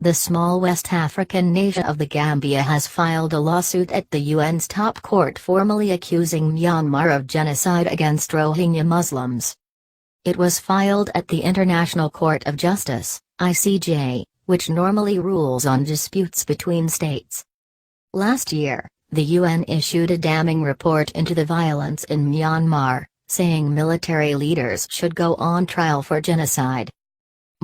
The small West African nation of the Gambia has filed a lawsuit at the UN's top court formally accusing Myanmar of genocide against Rohingya Muslims. It was filed at the International Court of Justice, ICJ, which normally rules on disputes between states. Last year, the UN issued a damning report into the violence in Myanmar, saying military leaders should go on trial for genocide.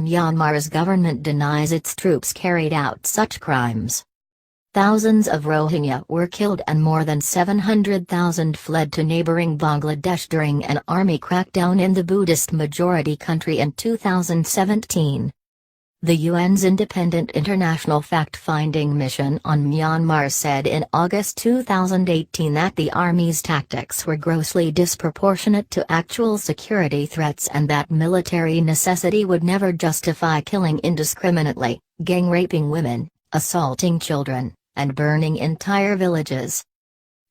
Myanmar's government denies its troops carried out such crimes. Thousands of Rohingya were killed and more than 700,000 fled to neighboring Bangladesh during an army crackdown in the Buddhist-majority country in 2017. The UN's Independent International Fact-Finding Mission on Myanmar said in August 2018 that the army's tactics were grossly disproportionate to actual security threats and that military necessity would never justify killing indiscriminately, gang-raping women, assaulting children, and burning entire villages.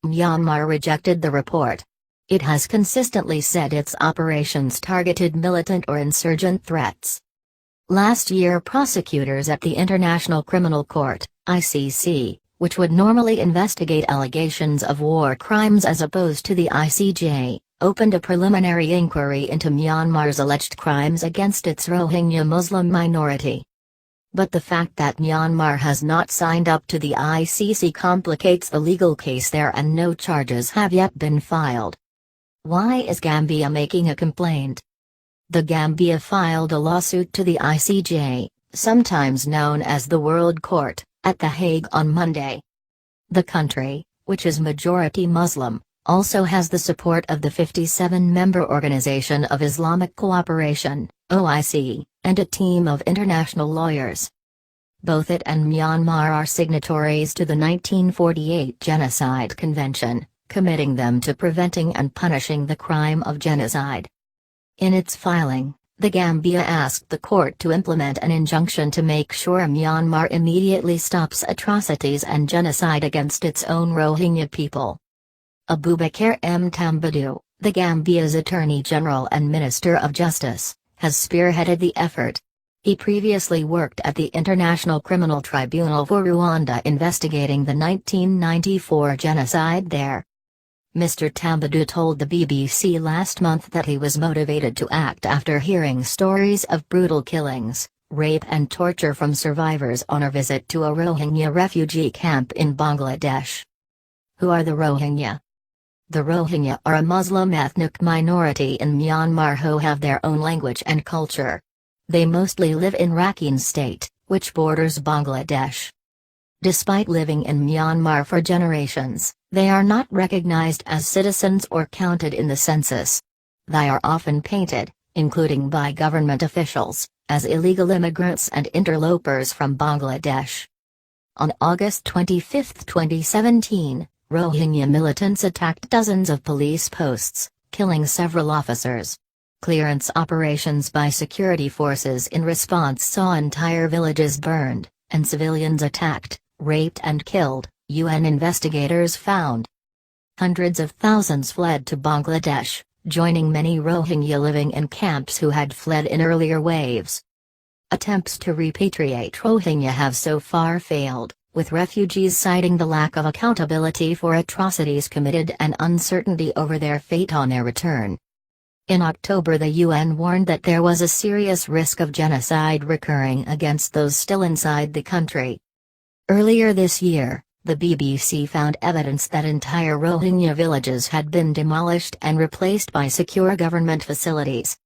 Myanmar rejected the report. It has consistently said its operations targeted militant or insurgent threats. Last year, prosecutors at the International Criminal Court, ICC, which would normally investigate allegations of war crimes as opposed to the ICJ, opened a preliminary inquiry into Myanmar's alleged crimes against its Rohingya Muslim minority. But the fact that Myanmar has not signed up to the ICC complicates the legal case there and no charges have yet been filed. Why is Gambia making a complaint? The Gambia filed a lawsuit to the ICJ, sometimes known as the World Court, at The Hague on Monday. The country, which is majority Muslim, also has the support of the 57-member Organization of Islamic Cooperation, OIC, and a team of international lawyers. Both it and Myanmar are signatories to the 1948 Genocide Convention, committing them to preventing and punishing the crime of genocide. In its filing, the Gambia asked the court to implement an injunction to make sure Myanmar immediately stops atrocities and genocide against its own Rohingya people. Abubakar M. Tambadou, the Gambia's Attorney General and Minister of Justice, has spearheaded the effort. He previously worked at the International Criminal Tribunal for Rwanda investigating the 1994 genocide there. Mr. Tambadou told the BBC last month that he was motivated to act after hearing stories of brutal killings, rape and torture from survivors on a visit to a Rohingya refugee camp in Bangladesh. Who are the Rohingya? The Rohingya are a Muslim ethnic minority in Myanmar who have their own language and culture. They mostly live in Rakhine State, which borders Bangladesh. Despite living in Myanmar for generations, they are not recognized as citizens or counted in the census. They are often painted, including by government officials, as illegal immigrants and interlopers from Bangladesh. On August 25, 2017, Rohingya militants attacked dozens of police posts, killing several officers. Clearance operations by security forces in response saw entire villages burned, and civilians attacked, raped and killed, UN investigators found. Hundreds of thousands fled to Bangladesh, joining many Rohingya living in camps who had fled in earlier waves. Attempts to repatriate Rohingya have so far failed, with refugees citing the lack of accountability for atrocities committed and uncertainty over their fate on their return. In October, the UN warned that there was a serious risk of genocide recurring against those still inside the country. Earlier this year, the BBC found evidence that entire Rohingya villages had been demolished and replaced by secure government facilities.